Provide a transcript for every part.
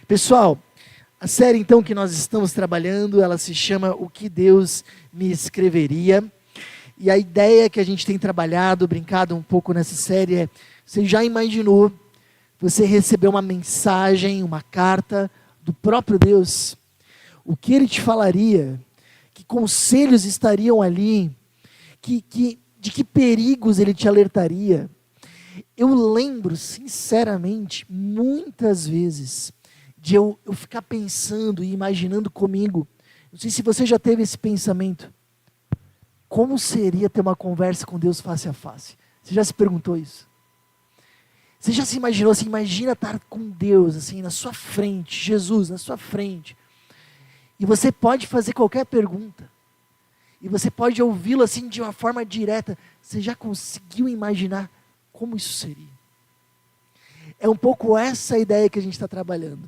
Pessoal, a série então que nós estamos trabalhando, ela se chama O que Deus me escreveria. E a ideia que a gente tem trabalhado, brincado um pouco nessa série é, você já imaginou você receber uma mensagem, uma carta do próprio Deus? O que Ele te falaria? Que conselhos estariam ali? De que perigos Ele te alertaria? Eu lembro, sinceramente, muitas vezes, de eu ficar pensando e imaginando comigo, não sei se você já teve esse pensamento, como seria ter uma conversa com Deus face a face? Você já se perguntou isso? Você já se imaginou assim, imagina estar com Deus, assim, na sua frente, Jesus na sua frente, e você pode fazer qualquer pergunta, e você pode ouvi-lo assim de uma forma direta. Você já conseguiu imaginar como isso seria? É um pouco essa ideia que a gente está trabalhando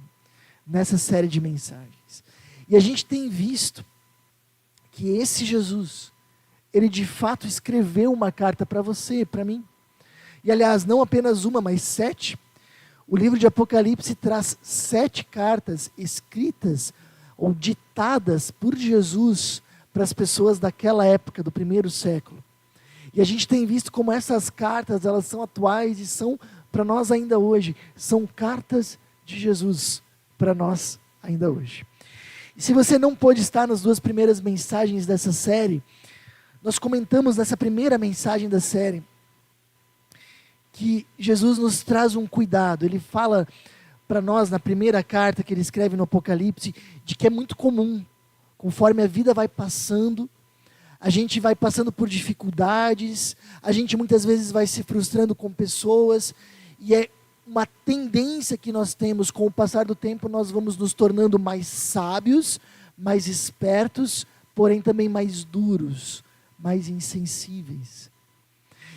nessa série de mensagens. E a gente tem visto que esse Jesus, ele de fato escreveu uma carta para você, para mim. E aliás, não apenas uma, mas 7. O livro de Apocalipse traz 7 cartas escritas ou ditadas por Jesus para as pessoas daquela época, do primeiro século. E a gente tem visto como essas cartas, elas são atuais e são para nós ainda hoje. São cartas de Jesus para nós ainda hoje. E se você não pôde estar nas 2 primeiras mensagens dessa série, nós comentamos nessa primeira mensagem da série que Jesus nos traz um cuidado. Ele fala para nós na primeira carta que ele escreve no Apocalipse, de que é muito comum, conforme a vida vai passando, a gente vai passando por dificuldades, a gente muitas vezes vai se frustrando com pessoas, e é uma tendência que nós temos, com o passar do tempo, nós vamos nos tornando mais sábios, mais espertos, porém também mais duros, mais insensíveis.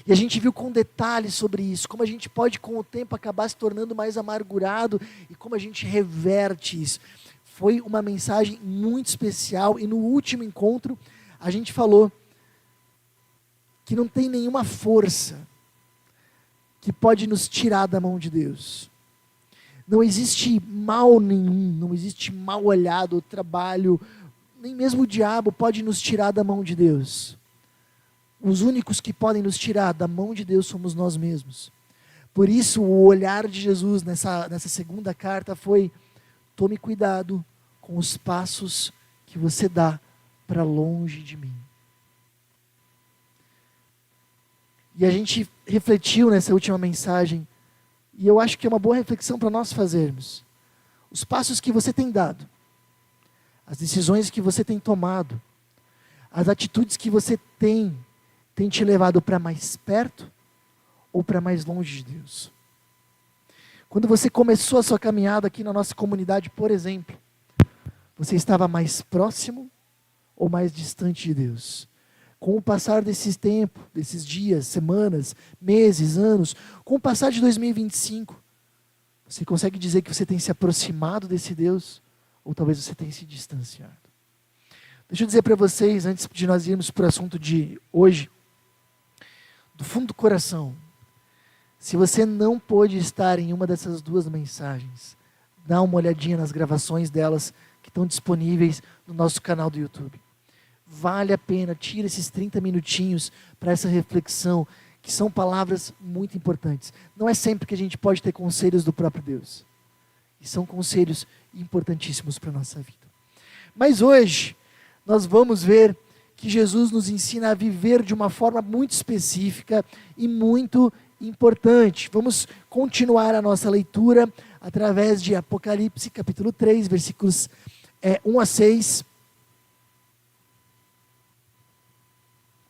E a gente viu com detalhes sobre isso, como a gente pode com o tempo acabar se tornando mais amargurado, e como a gente reverte isso. Foi uma mensagem muito especial, e no último encontro, a gente falou que não tem nenhuma força que pode nos tirar da mão de Deus. Não existe mal nenhum, não existe mal olhado, trabalho, nem mesmo o diabo pode nos tirar da mão de Deus. Os únicos que podem nos tirar da mão de Deus somos nós mesmos. Por isso o olhar de Jesus nessa segunda carta foi: tome cuidado com os passos que você dá para longe de mim. E a gente refletiu nessa última mensagem, e eu acho que é uma boa reflexão para nós fazermos. Os passos que você tem dado, as decisões que você tem tomado, as atitudes que você tem te levado para mais perto ou para mais longe de Deus? Quando você começou a sua caminhada aqui na nossa comunidade, por exemplo, você estava mais próximo ou mais distante de Deus? Com o passar desses tempos, desses dias, semanas, meses, anos, com o passar de 2025, você consegue dizer que você tem se aproximado desse Deus, ou talvez você tenha se distanciado? Deixa eu dizer para vocês, antes de nós irmos para o assunto de hoje, do fundo do coração, se você não pôde estar em uma dessas 2 mensagens, dá uma olhadinha nas gravações delas, que estão disponíveis no nosso canal do YouTube. Vale a pena, tira esses 30 minutinhos para essa reflexão, que são palavras muito importantes. Não é sempre que a gente pode ter conselhos do próprio Deus. E são conselhos importantíssimos para a nossa vida. Mas hoje, nós vamos ver que Jesus nos ensina a viver de uma forma muito específica e muito importante. Vamos continuar a nossa leitura através de Apocalipse, capítulo 3, versículos 1 a 6,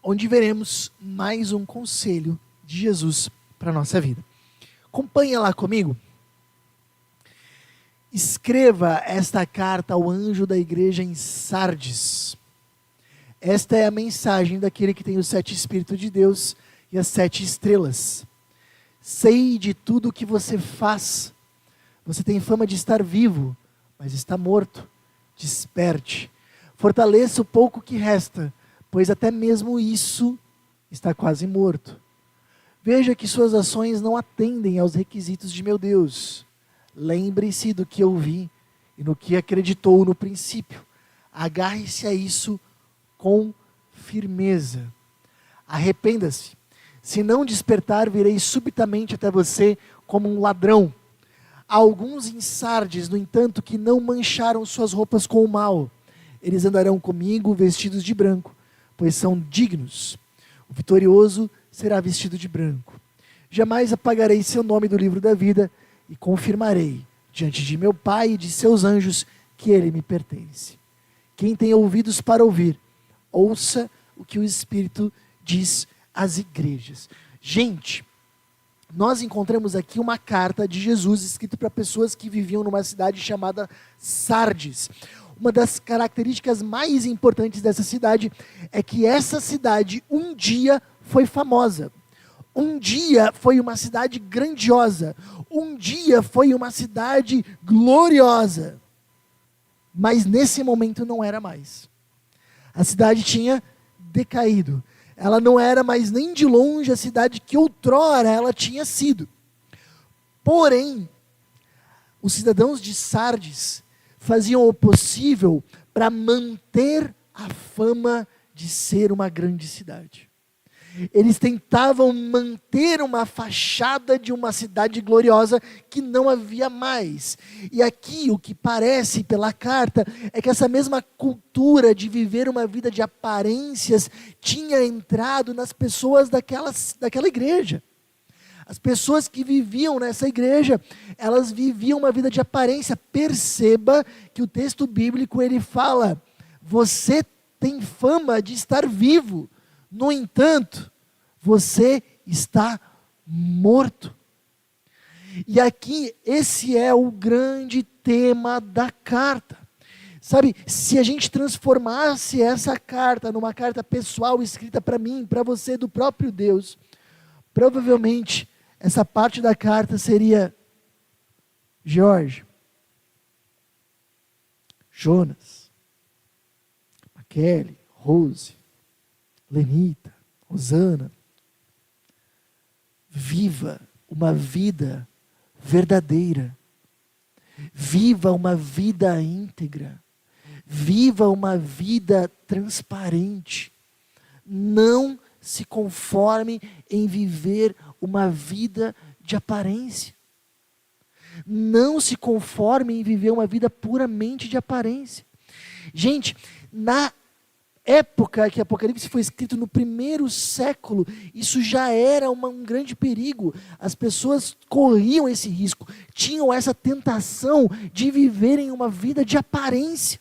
onde veremos mais um conselho de Jesus para a nossa vida. Acompanha lá comigo. Escreva esta carta ao anjo da igreja em Sardes. Esta é a mensagem daquele que tem os 7 Espíritos de Deus e as 7 estrelas. Sei de tudo o que você faz. Você tem fama de estar vivo, mas está morto. Desperte. Fortaleça o pouco que resta, pois até mesmo isso está quase morto. Veja que suas ações não atendem aos requisitos de meu Deus. Lembre-se do que ouvi e no que acreditou no princípio. Agarre-se a isso com firmeza. Arrependa-se. Se não despertar, virei subitamente até você como um ladrão. Há alguns em Sardes, no entanto, que não mancharam suas roupas com o mal. Eles andarão comigo vestidos de branco, pois são dignos. O vitorioso será vestido de branco. Jamais apagarei seu nome do livro da vida e confirmarei diante de meu Pai e de seus anjos que ele me pertence. Quem tem ouvidos para ouvir, ouça o que o Espírito diz às igrejas. Gente, nós encontramos aqui uma carta de Jesus escrita para pessoas que viviam numa cidade chamada Sardes. Uma das características mais importantes dessa cidade é que essa cidade um dia foi famosa. Um dia foi uma cidade grandiosa. Um dia foi uma cidade gloriosa. Mas nesse momento não era mais. A cidade tinha decaído. Ela não era mais nem de longe a cidade que outrora ela tinha sido. Porém, os cidadãos de Sardes faziam o possível para manter a fama de ser uma grande cidade. Eles tentavam manter uma fachada de uma cidade gloriosa que não havia mais. E aqui o que parece pela carta é que essa mesma cultura de viver uma vida de aparências tinha entrado nas pessoas daquela igreja. As pessoas que viviam nessa igreja, elas viviam uma vida de aparência. Perceba que o texto bíblico ele fala: você tem fama de estar vivo. No entanto, você está morto. E aqui, esse é o grande tema da carta. Sabe, se a gente transformasse essa carta numa carta pessoal escrita para mim, para você, do próprio Deus, provavelmente essa parte da carta seria: Jorge, Jonas, Kelly, Rose, Lenita, Rosana, viva uma vida verdadeira, viva uma vida íntegra, viva uma vida transparente, não se conforme em viver uma vida de aparência, não se conforme em viver uma vida puramente de aparência. Gente, na época que Apocalipse foi escrito, no primeiro século, isso já era um grande perigo. As pessoas corriam esse risco, tinham essa tentação de viverem uma vida de aparência.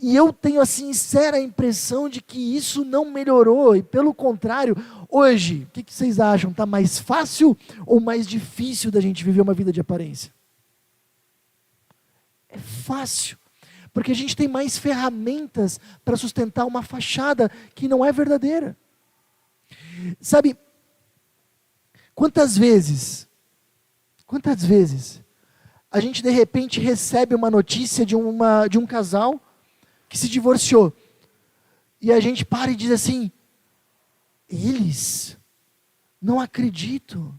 E eu tenho a sincera impressão de que isso não melhorou, e pelo contrário, hoje, o que vocês acham? Está mais fácil ou mais difícil da gente viver uma vida de aparência? É fácil. Porque a gente tem mais ferramentas para sustentar uma fachada que não é verdadeira. Sabe, quantas vezes a gente de repente recebe uma notícia de um casal que se divorciou, e a gente para e diz assim: eles, não acredito.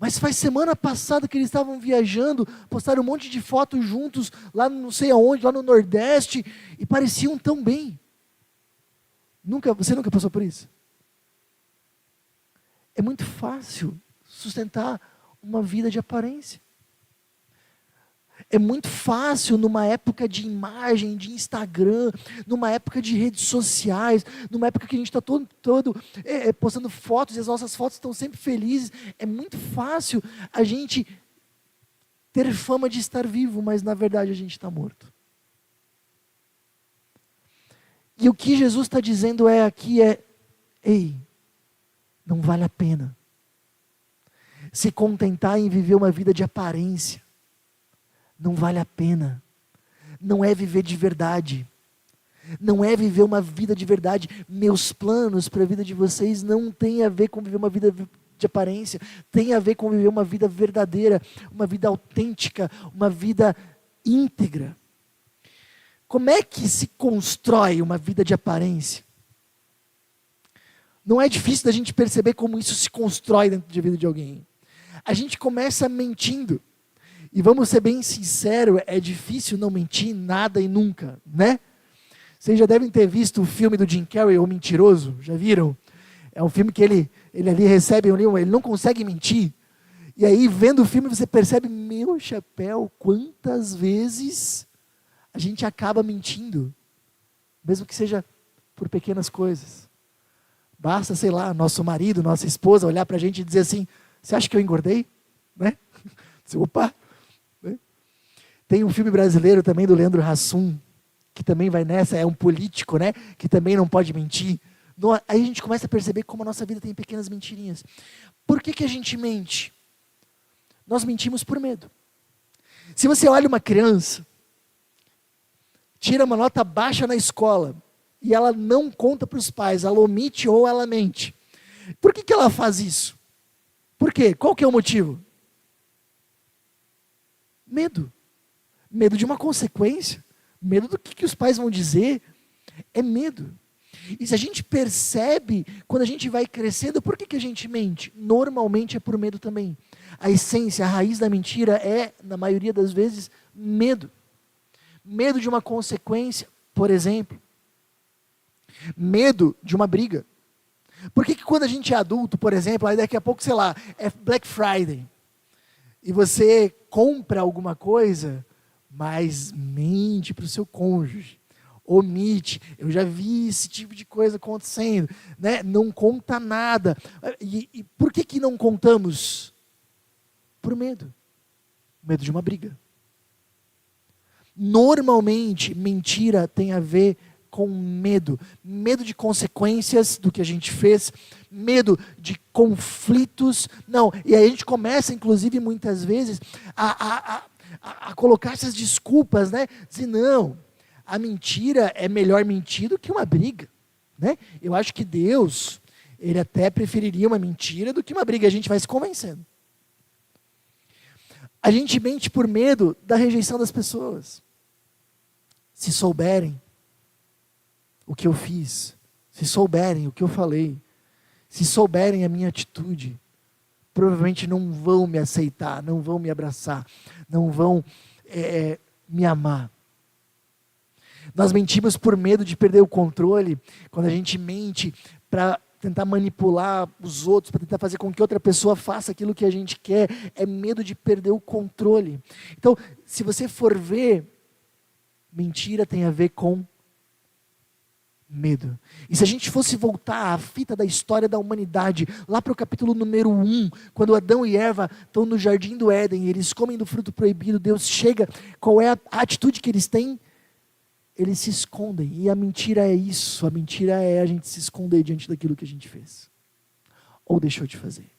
Mas faz semana passada que eles estavam viajando, postaram um monte de fotos juntos, lá não sei aonde, lá no Nordeste, e pareciam tão bem. Você nunca passou por isso? É muito fácil sustentar uma vida de aparência. É muito fácil numa época de imagem, de Instagram, numa época de redes sociais, numa época que a gente está todo postando fotos e as nossas fotos estão sempre felizes. É muito fácil a gente ter fama de estar vivo, mas na verdade a gente está morto. E o que Jesus está dizendo aqui é: ei, não vale a pena se contentar em viver uma vida de aparência. Não vale a pena. Não é viver de verdade. Não é viver uma vida de verdade. Meus planos para a vida de vocês não tem a ver com viver uma vida de aparência. Tem a ver com viver uma vida verdadeira, uma vida autêntica, uma vida íntegra. Como é que se constrói uma vida de aparência? Não é difícil da gente perceber como isso se constrói dentro da vida de alguém. A gente começa mentindo. E vamos ser bem sinceros, é difícil não mentir nada e nunca, né? Vocês já devem ter visto o filme do Jim Carrey, O Mentiroso, já viram? É um filme que ele ali recebe um livro, ele não consegue mentir. E aí, vendo o filme, você percebe, meu chapéu, quantas vezes a gente acaba mentindo, mesmo que seja por pequenas coisas. Basta, sei lá, nosso marido, nossa esposa olhar para a gente e dizer assim, você acha que eu engordei? Né? Opa! Né? Tem um filme brasileiro também do Leandro Hassum, que também vai nessa, é um político, né? Que também não pode mentir. Aí a gente começa a perceber como a nossa vida tem pequenas mentirinhas. Por que a gente mente? Nós mentimos por medo. Se você olha uma criança, tira uma nota baixa na escola, e ela não conta para os pais, ela omite ou ela mente. Por que ela faz isso? Por quê? Qual que é o motivo? Medo. Medo de uma consequência. Medo do que os pais vão dizer. É medo. E se a gente percebe, quando a gente vai crescendo, por que a gente mente? Normalmente é por medo também. A essência, a raiz da mentira é, na maioria das vezes, medo. Medo de uma consequência, por exemplo. Medo de uma briga. Por que quando a gente é adulto, por exemplo, aí daqui a pouco, sei lá, é Black Friday, e você compra alguma coisa, mas mente para o seu cônjuge, omite, eu já vi esse tipo de coisa acontecendo, né? Não conta nada. E por que não contamos? Por medo. Medo de uma briga. Normalmente, mentira tem a ver com medo. Medo de consequências do que a gente fez, medo de conflitos. Não, e aí a gente começa, inclusive, muitas vezes, a colocar essas desculpas, né? Dizer, não, a mentira é melhor mentir do que uma briga, né? Eu acho que Deus, Ele até preferiria uma mentira do que uma briga. A gente vai se convencendo. A gente mente por medo da rejeição das pessoas. Se souberem o que eu fiz, se souberem o que eu falei, se souberem a minha atitude, provavelmente não vão me aceitar, não vão me abraçar, não vão me amar. Nós mentimos por medo de perder o controle, quando a gente mente para tentar manipular os outros, para tentar fazer com que outra pessoa faça aquilo que a gente quer, é medo de perder o controle. Então, se você for ver, mentira tem a ver com medo. E se a gente fosse voltar à fita da história da humanidade, lá para o capítulo número 1, quando Adão e Eva estão no jardim do Éden, eles comem do fruto proibido, Deus chega, qual é a atitude que eles têm? Eles se escondem, e a mentira é isso, a mentira é a gente se esconder diante daquilo que a gente fez, ou deixou de fazer.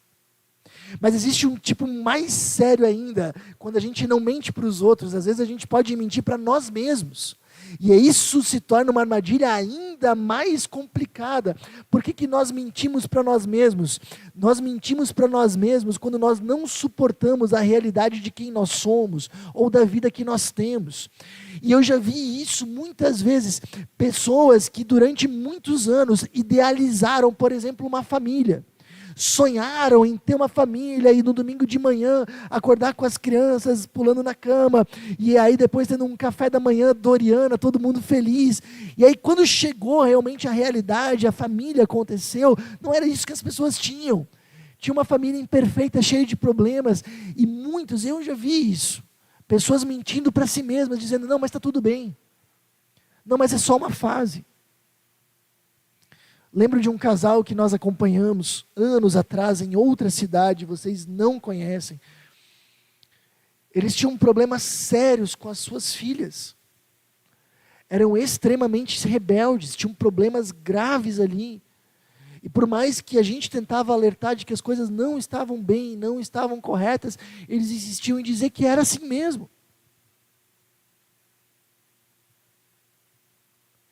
Mas existe um tipo mais sério ainda, quando a gente não mente para os outros, às vezes a gente pode mentir para nós mesmos. E isso se torna uma armadilha ainda mais complicada. Por que nós mentimos para nós mesmos? Nós mentimos para nós mesmos quando nós não suportamos a realidade de quem nós somos, ou da vida que nós temos. E eu já vi isso muitas vezes. Pessoas que durante muitos anos idealizaram, por exemplo, uma família. Sonharam em ter uma família e no domingo de manhã acordar com as crianças pulando na cama, e aí depois tendo um café da manhã Doriana, todo mundo feliz. E aí quando chegou realmente a realidade, a família aconteceu, não era isso que as pessoas tinham. Tinha uma família imperfeita, cheia de problemas, e muitos, eu já vi isso, pessoas mentindo para si mesmas, dizendo, não, mas está tudo bem, não, mas é só uma fase. Lembro de um casal que nós acompanhamos anos atrás em outra cidade, vocês não conhecem. Eles tinham problemas sérios com as suas filhas. Eram extremamente rebeldes, tinham problemas graves ali. E por mais que a gente tentava alertar de que as coisas não estavam bem, não estavam corretas, eles insistiam em dizer que era assim mesmo.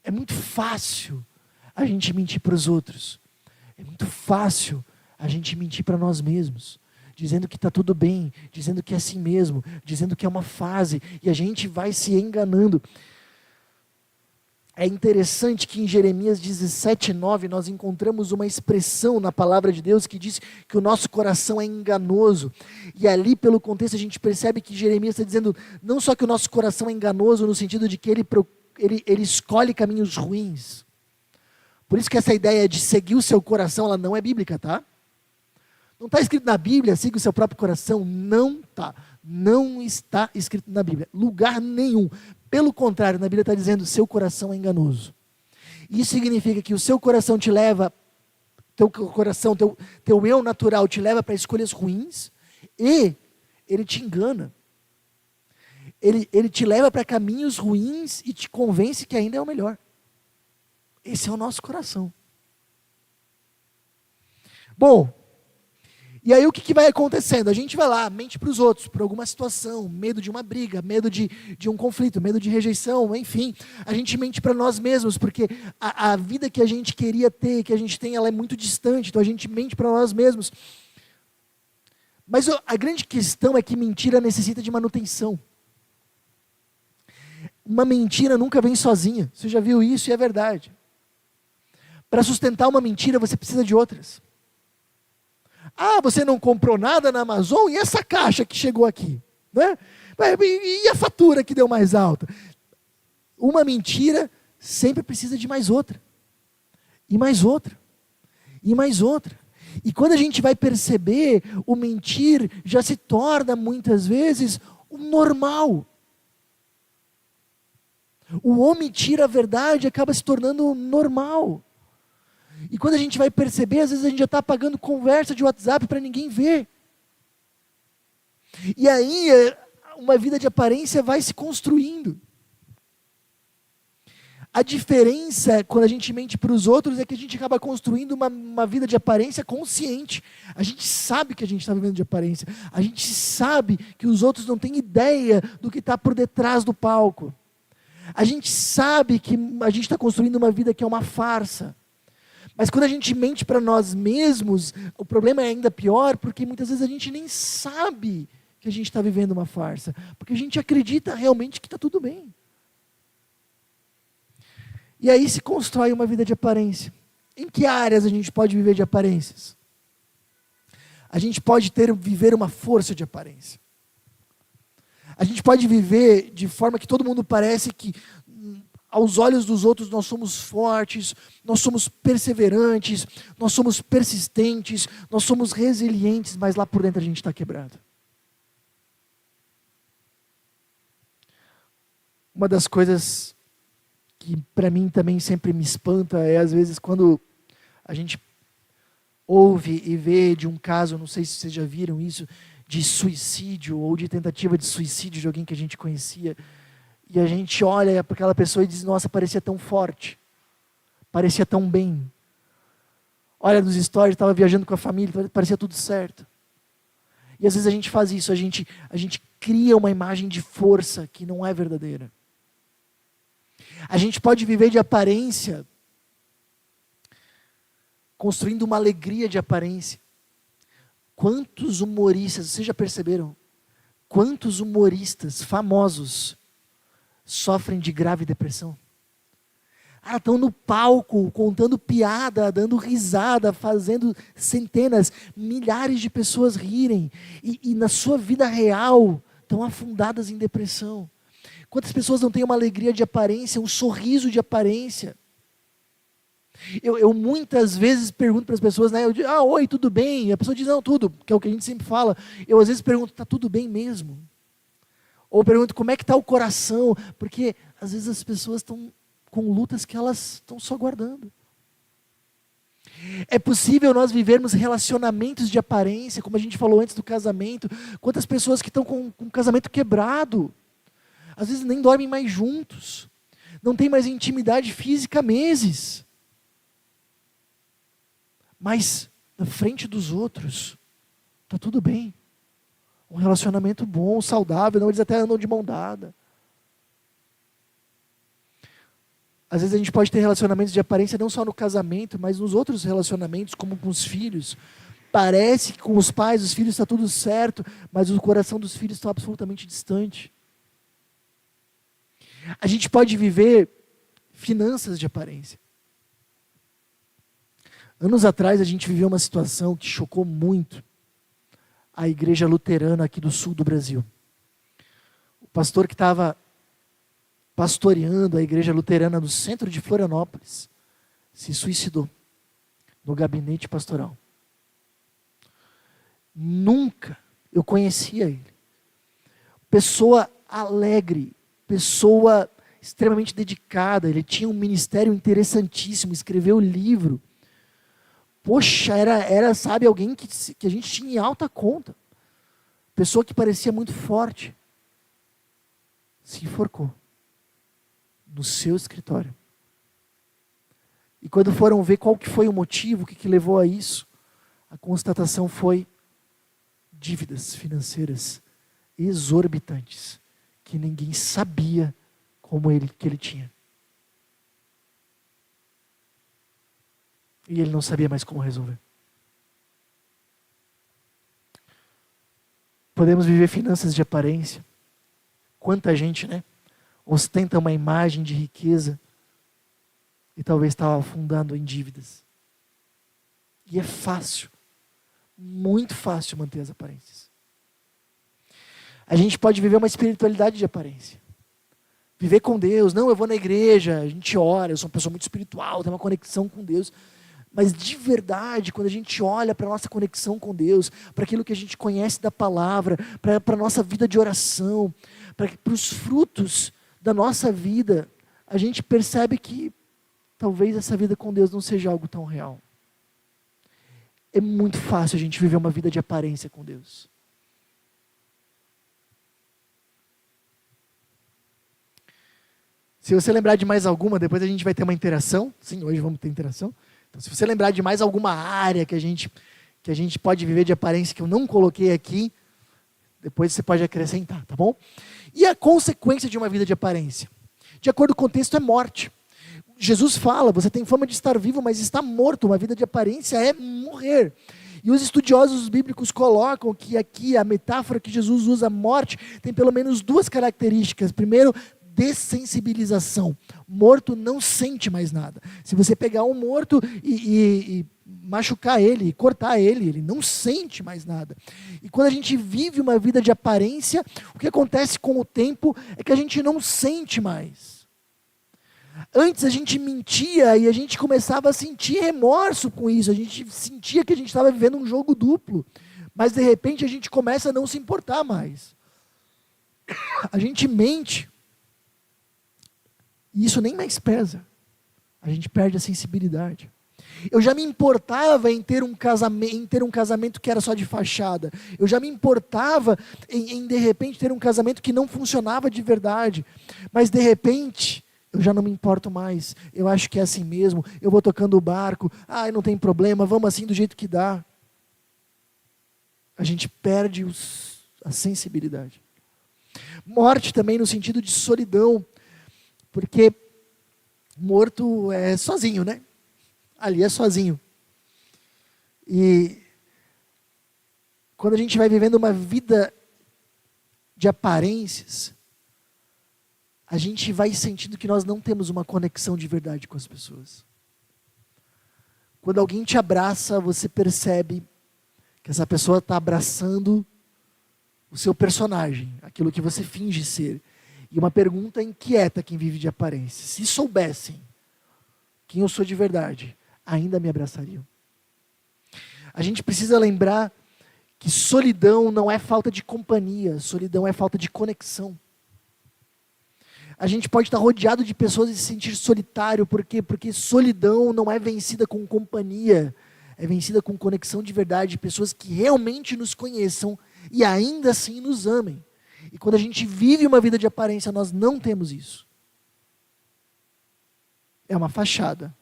É muito fácil a gente mentir para os outros. É muito fácil a gente mentir para nós mesmos, dizendo que está tudo bem, dizendo que é assim mesmo, dizendo que é uma fase, e a gente vai se enganando. É interessante que em Jeremias 17:9 nós encontramos uma expressão na palavra de Deus que diz que o nosso coração é enganoso. E ali, pelo contexto, a gente percebe que Jeremias está dizendo não só que o nosso coração é enganoso no sentido de que ele escolhe caminhos ruins. Por isso que essa ideia de seguir o seu coração, ela não é bíblica, tá? Não está escrito na Bíblia, siga o seu próprio coração. Não está. Não está escrito na Bíblia. Lugar nenhum. Pelo contrário, na Bíblia está dizendo, seu coração é enganoso. Isso significa que o seu coração te leva, teu coração, teu eu natural te leva para escolhas ruins e ele te engana. Ele te leva para caminhos ruins e te convence que ainda é o melhor. Esse é o nosso coração. Bom, e aí o que vai acontecendo? A gente vai lá, mente para os outros, por alguma situação, medo de uma briga, medo de um conflito, medo de rejeição, enfim. A gente mente para nós mesmos, porque a vida que a gente queria ter, que a gente tem, ela é muito distante, então a gente mente para nós mesmos. Mas a grande questão é que mentira necessita de manutenção. Uma mentira nunca vem sozinha, você já viu isso e é verdade. Para sustentar uma mentira você precisa de outras. Ah, você não comprou nada na Amazon? E essa caixa que chegou aqui? Né? E a fatura que deu mais alta? Uma mentira sempre precisa de mais outra. E mais outra. E mais outra. E quando a gente vai perceber, o mentir já se torna muitas vezes o normal. O omitir a verdade acaba se tornando normal. E quando a gente vai perceber, às vezes a gente já está apagando conversa de WhatsApp para ninguém ver. E aí, uma vida de aparência vai se construindo. A diferença, quando a gente mente para os outros, é que a gente acaba construindo uma vida de aparência consciente. A gente sabe que a gente está vivendo de aparência. A gente sabe que os outros não têm ideia do que está por detrás do palco. A gente sabe que a gente está construindo uma vida que é uma farsa. Mas quando a gente mente para nós mesmos, o problema é ainda pior, porque muitas vezes a gente nem sabe que a gente está vivendo uma farsa. Porque a gente acredita realmente que está tudo bem. E aí se constrói uma vida de aparência. Em que áreas a gente pode viver de aparências? A gente pode viver uma força de aparência. A gente pode viver de forma que todo mundo parece que aos olhos dos outros nós somos fortes, nós somos perseverantes, nós somos persistentes, nós somos resilientes, mas lá por dentro a gente está quebrado. Uma das coisas que para mim também sempre me espanta é às vezes quando a gente ouve e vê de um caso, não sei se vocês já viram isso, de suicídio ou de tentativa de suicídio de alguém que a gente conhecia. E a gente olha para aquela pessoa e diz, nossa, parecia tão forte, parecia tão bem. Olha nos stories, estava viajando com a família, parecia tudo certo. E às vezes a gente faz isso, a gente cria uma imagem de força que não é verdadeira. A gente pode viver de aparência, construindo uma alegria de aparência. Quantos humoristas, vocês já perceberam? Quantos humoristas famosos sofrem de grave depressão? Estão no palco, contando piada, dando risada, fazendo centenas, milhares de pessoas rirem. E na sua vida real, estão afundadas em depressão. Quantas pessoas não têm uma alegria de aparência, um sorriso de aparência? Eu muitas vezes pergunto para as pessoas, né? Eu digo, oi, tudo bem? E a pessoa diz, não, tudo, que é o que a gente sempre fala. Eu às vezes pergunto, está tudo bem mesmo? Ou pergunto, como é que está o coração? Porque às vezes as pessoas estão com lutas que elas estão só guardando. É possível nós vivermos relacionamentos de aparência, como a gente falou antes do casamento. Quantas pessoas que estão com o casamento quebrado, às vezes nem dormem mais juntos, não tem mais intimidade física há meses. Mas na frente dos outros, está tudo bem. Um relacionamento bom, saudável, não, eles até andam de mão dada. Às vezes a gente pode ter relacionamentos de aparência não só no casamento, mas nos outros relacionamentos, como com os filhos. Parece que com os pais, os filhos está tudo certo, mas o coração dos filhos está absolutamente distante. A gente pode viver finanças de aparência. Anos atrás a gente viveu uma situação que chocou muito a igreja luterana aqui do sul do Brasil. O pastor que estava pastoreando a igreja luterana no centro de Florianópolis se suicidou no gabinete pastoral. Nunca eu conhecia ele. Pessoa alegre, pessoa extremamente dedicada, ele tinha um ministério interessantíssimo, escreveu livro. Poxa, era sabe, alguém que a gente tinha em alta conta. Pessoa que parecia muito forte. Se enforcou no seu escritório. E quando foram ver qual que foi o motivo, o que levou a isso, a constatação foi dívidas financeiras exorbitantes, que ninguém sabia que ele tinha. E ele não sabia mais como resolver. Podemos viver finanças de aparência. Quanta gente, né? Ostenta uma imagem de riqueza e talvez estava afundando em dívidas. E é fácil, muito fácil manter as aparências. A gente pode viver uma espiritualidade de aparência. Viver com Deus. Não, eu vou na igreja, a gente ora, eu sou uma pessoa muito espiritual, tenho uma conexão com Deus. Mas de verdade, quando a gente olha para a nossa conexão com Deus, para aquilo que a gente conhece da palavra, para a nossa vida de oração, para os frutos da nossa vida, a gente percebe que talvez essa vida com Deus não seja algo tão real. É muito fácil a gente viver uma vida de aparência com Deus. Se você lembrar de mais alguma, depois a gente vai ter uma interação. Sim, hoje vamos ter interação. Então, se você lembrar de mais alguma área que a gente pode viver de aparência que eu não coloquei aqui, depois você pode acrescentar, tá bom? E a consequência de uma vida de aparência? De acordo com o texto, é morte. Jesus fala, você tem fama de estar vivo, mas está morto. Uma vida de aparência é morrer. E os estudiosos bíblicos colocam que aqui a metáfora que Jesus usa, morte, tem pelo menos duas características. Primeiro, dessensibilização. Morto não sente mais nada. Se você pegar um morto e machucar ele, cortar ele, ele não sente mais nada. E quando a gente vive uma vida de aparência, o que acontece com o tempo é que a gente não sente mais. Antes a gente mentia e a gente começava a sentir remorso com isso, a gente sentia que a gente estava vivendo um jogo duplo, mas de repente a gente começa a não se importar mais. A gente mente, e isso nem mais pesa. A gente perde a sensibilidade. Eu já me importava em ter um casamento que era só de fachada. Eu já me importava em de repente ter um casamento que não funcionava de verdade. Mas de repente, eu já não me importo mais. Eu acho que é assim mesmo. Eu vou tocando o barco. Não tem problema, vamos assim do jeito que dá. A gente perde a sensibilidade. Morte também no sentido de solidão. Porque morto é sozinho, né? Ali é sozinho. E quando a gente vai vivendo uma vida de aparências, a gente vai sentindo que nós não temos uma conexão de verdade com as pessoas. Quando alguém te abraça, você percebe que essa pessoa está abraçando o seu personagem, aquilo que você finge ser. E uma pergunta inquieta quem vive de aparência. Se soubessem quem eu sou de verdade, ainda me abraçariam. A gente precisa lembrar que solidão não é falta de companhia, solidão é falta de conexão. A gente pode estar rodeado de pessoas e se sentir solitário, por quê? Porque solidão não é vencida com companhia, é vencida com conexão de verdade, pessoas que realmente nos conheçam e ainda assim nos amem. E quando a gente vive uma vida de aparência, nós não temos isso. É uma fachada.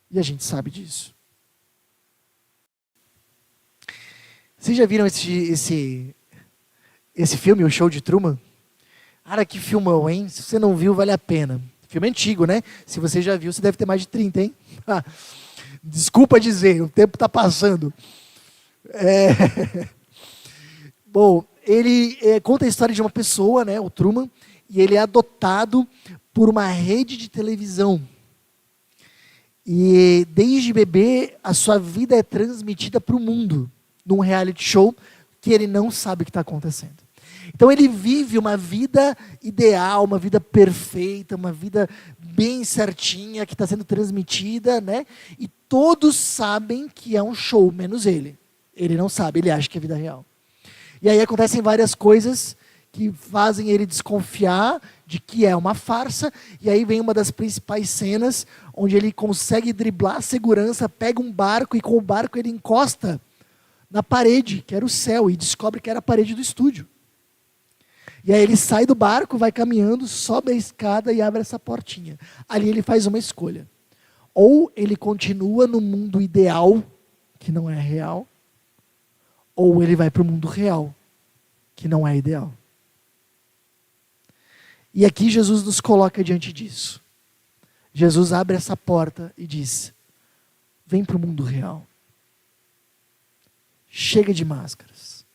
E a gente sabe disso. Vocês já viram esse filme, O Show de Truman? Cara, que filmão, hein? Se você não viu, vale a pena. Filme antigo, né? Se você já viu, você deve ter mais de 30, hein? Desculpa dizer, o tempo está passando. Bom, ele conta a história de uma pessoa, né, o Truman, e ele é adotado por uma rede de televisão. E desde bebê, a sua vida é transmitida para o mundo, num reality show que ele não sabe o que está acontecendo. Então ele vive uma vida ideal, uma vida perfeita, uma vida bem certinha, que está sendo transmitida, né? E todos sabem que é um show, menos ele. Ele não sabe, ele acha que é vida real. E aí acontecem várias coisas que fazem ele desconfiar de que é uma farsa, e aí vem uma das principais cenas, onde ele consegue driblar a segurança, pega um barco, e com o barco ele encosta na parede, que era o céu, e descobre que era a parede do estúdio. E aí ele sai do barco, vai caminhando, sobe a escada e abre essa portinha. Ali ele faz uma escolha. Ou ele continua no mundo ideal, que não é real, ou ele vai para o mundo real, que não é ideal. E aqui Jesus nos coloca diante disso. Jesus abre essa porta e diz: vem para o mundo real. Chega de máscaras.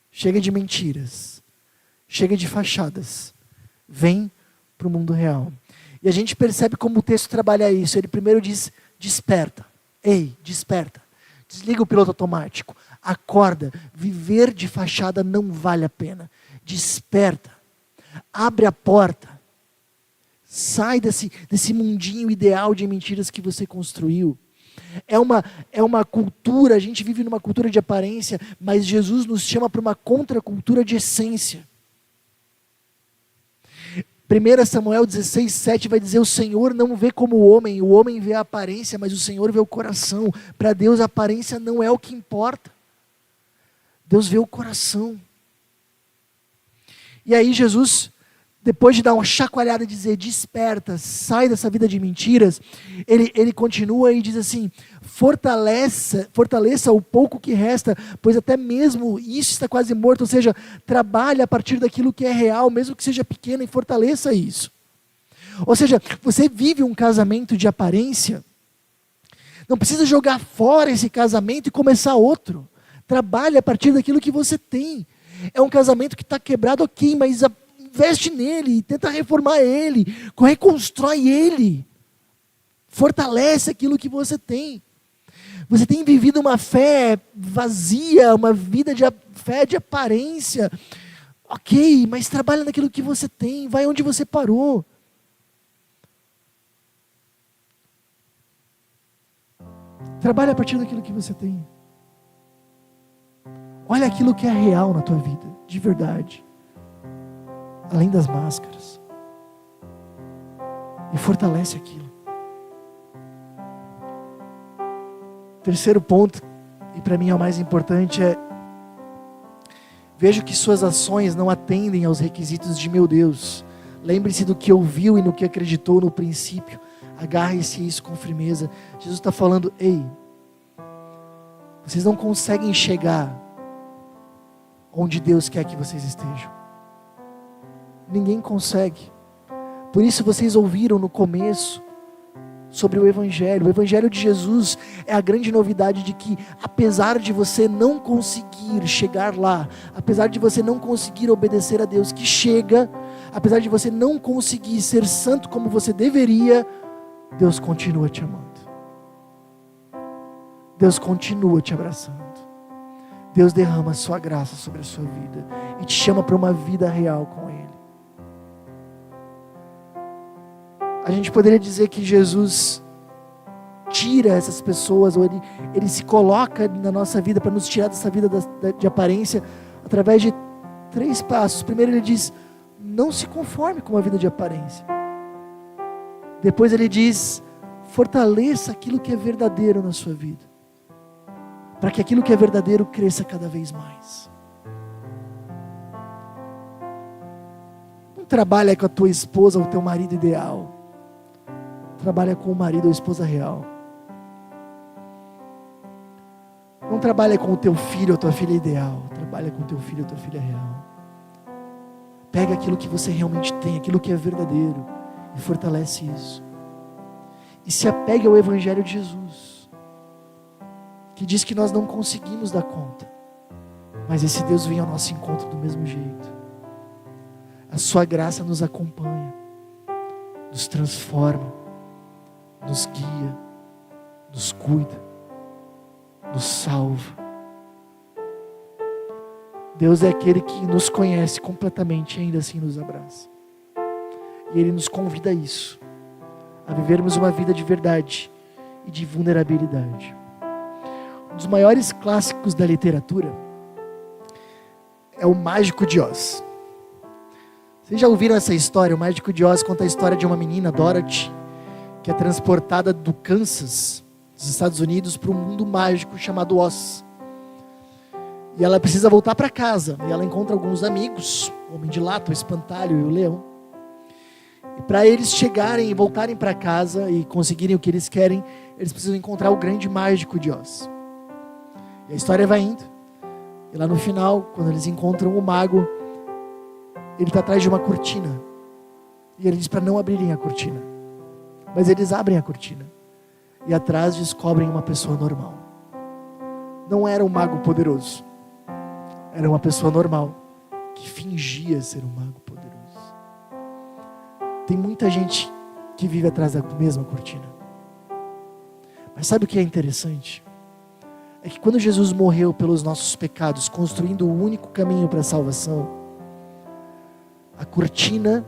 Chega de mentiras. Chega de fachadas. Vem para o mundo real. E a gente percebe como o texto trabalha isso. Ele primeiro diz: desperta. Ei, desperta. Desliga o piloto automático. Acorda. Viver de fachada não vale a pena. Desperta. Abre a porta. Sai desse mundinho ideal de mentiras que você construiu. É uma cultura, a gente vive numa cultura de aparência, mas Jesus nos chama para uma contracultura de essência. 1 Samuel 16:7 vai dizer: o Senhor não vê como o homem vê a aparência, mas o Senhor vê o coração. Para Deus a aparência não é o que importa. Deus vê o coração. E aí Jesus, depois de dar uma chacoalhada e dizer: desperta, sai dessa vida de mentiras, ele continua e diz assim: fortaleça o pouco que resta, pois até mesmo isso está quase morto. Ou seja, trabalhe a partir daquilo que é real, mesmo que seja pequeno, e fortaleça isso. Ou seja, você vive um casamento de aparência, não precisa jogar fora esse casamento e começar outro. Trabalhe a partir daquilo que você tem. É um casamento que está quebrado, ok, mas investe nele, tenta reformar ele, reconstrói ele, fortalece aquilo que você tem. Você tem vivido uma fé vazia, uma vida de fé de aparência, ok, mas trabalha naquilo que você tem, vai onde você parou. Trabalha a partir daquilo que você tem. Olha aquilo que é real na tua vida, de verdade. Além das máscaras. E fortalece aquilo. Terceiro ponto, e para mim é o mais importante, é: vejo que suas ações não atendem aos requisitos de meu Deus. Lembre-se do que ouviu e no que acreditou no princípio. Agarre-se a isso com firmeza. Jesus está falando: ei, vocês não conseguem chegar onde Deus quer que vocês estejam. Ninguém consegue. Por isso vocês ouviram no começo sobre o Evangelho. O Evangelho de Jesus é a grande novidade de que, apesar de você não conseguir chegar lá, apesar de você não conseguir obedecer a Deus que chega, apesar de você não conseguir ser santo como você deveria, Deus continua te amando. Deus continua te abraçando. Deus derrama a sua graça sobre a sua vida e te chama para uma vida real com Ele. A gente poderia dizer que Jesus tira essas pessoas, ou Ele se coloca na nossa vida para nos tirar dessa vida de aparência, através de 3 passos. Primeiro Ele diz: não se conforme com uma vida de aparência. Depois Ele diz: fortaleça aquilo que é verdadeiro na sua vida, para que aquilo que é verdadeiro cresça cada vez mais. Não trabalha com a tua esposa ou teu marido ideal. Trabalha com o marido ou a esposa real. Não trabalha com o teu filho ou tua filha ideal. Trabalha com o teu filho ou tua filha real. Pega aquilo que você realmente tem, aquilo que é verdadeiro, e fortalece isso. E se apegue ao Evangelho de Jesus, que diz que nós não conseguimos dar conta, mas esse Deus vem ao nosso encontro do mesmo jeito. A sua graça nos acompanha. nos transforma, nos guia, nos cuida, nos salva. Deus é aquele que nos conhece completamente e ainda assim nos abraça. E Ele nos convida a isso, a vivermos uma vida de verdade e de vulnerabilidade. Um dos maiores clássicos da literatura é o Mágico de Oz. Vocês já ouviram essa história? O Mágico de Oz conta a história de uma menina, Dorothy, que é transportada do Kansas, dos Estados Unidos, para um mundo mágico chamado Oz. E ela precisa voltar para casa. E ela encontra alguns amigos, o Homem de Lata, o Espantalho e o Leão. E para eles chegarem e voltarem para casa e conseguirem o que eles querem, eles precisam encontrar o grande mágico de Oz. E a história vai indo. E lá no final, quando eles encontram o mago, ele está atrás de uma cortina. E ele diz para não abrirem a cortina. Mas eles abrem a cortina. E atrás descobrem uma pessoa normal. Não era um mago poderoso. Era uma pessoa normal, que fingia ser um mago poderoso. Tem muita gente que vive atrás da mesma cortina. Mas sabe o que é interessante? É que quando Jesus morreu pelos nossos pecados, construindo o único caminho para a salvação, a cortina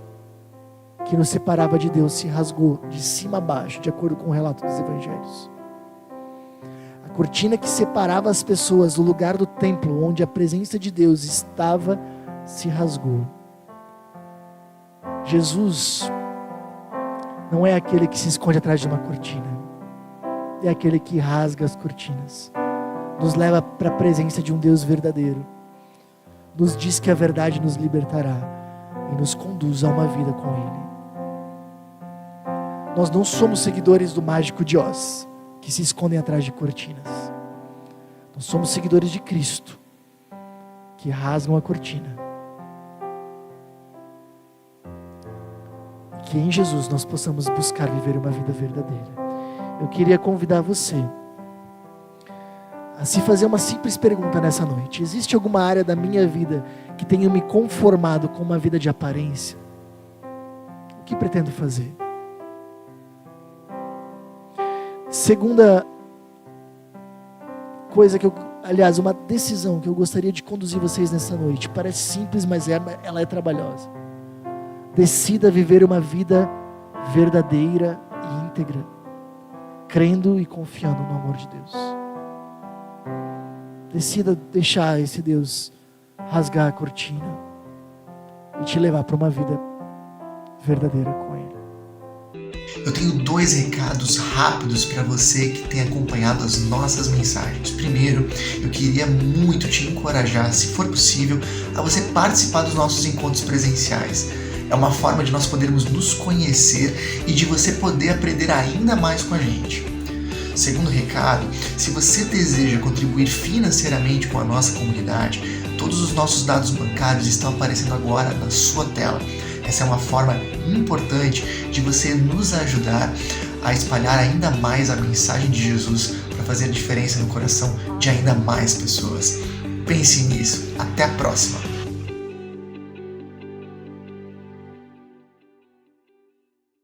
que nos separava de Deus se rasgou de cima a baixo, de acordo com o relato dos evangelhos. A cortina que separava as pessoas do lugar do templo, onde a presença de Deus estava, se rasgou. Jesus não é aquele que se esconde atrás de uma cortina. É aquele que rasga as cortinas. Nos leva para a presença de um Deus verdadeiro. Nos diz que a verdade nos libertará e nos conduz a uma vida com Ele. Nós não somos seguidores do Mágico de Oz, que se escondem atrás de cortinas. Nós somos seguidores de Cristo, que rasgam a cortina. Que em Jesus nós possamos buscar viver uma vida verdadeira. Eu queria convidar você a se fazer uma simples pergunta nessa noite. Existe alguma área da minha vida que tenha me conformado com uma vida de aparência? O que pretendo fazer? Segunda coisa aliás, uma decisão que eu gostaria de conduzir vocês nessa noite. Parece simples, mas ela é trabalhosa. Decida viver uma vida verdadeira e íntegra, crendo e confiando no amor de Deus. Decida deixar esse Deus rasgar a cortina e te levar para uma vida verdadeira com Ele. Eu tenho 2 recados rápidos para você que tem acompanhado as nossas mensagens. Primeiro, eu queria muito te encorajar, se for possível, a você participar dos nossos encontros presenciais. É uma forma de nós podermos nos conhecer e de você poder aprender ainda mais com a gente. Segundo recado, se você deseja contribuir financeiramente com a nossa comunidade, todos os nossos dados bancários estão aparecendo agora na sua tela. Essa é uma forma importante de você nos ajudar a espalhar ainda mais a mensagem de Jesus para fazer a diferença no coração de ainda mais pessoas. Pense nisso. Até a próxima!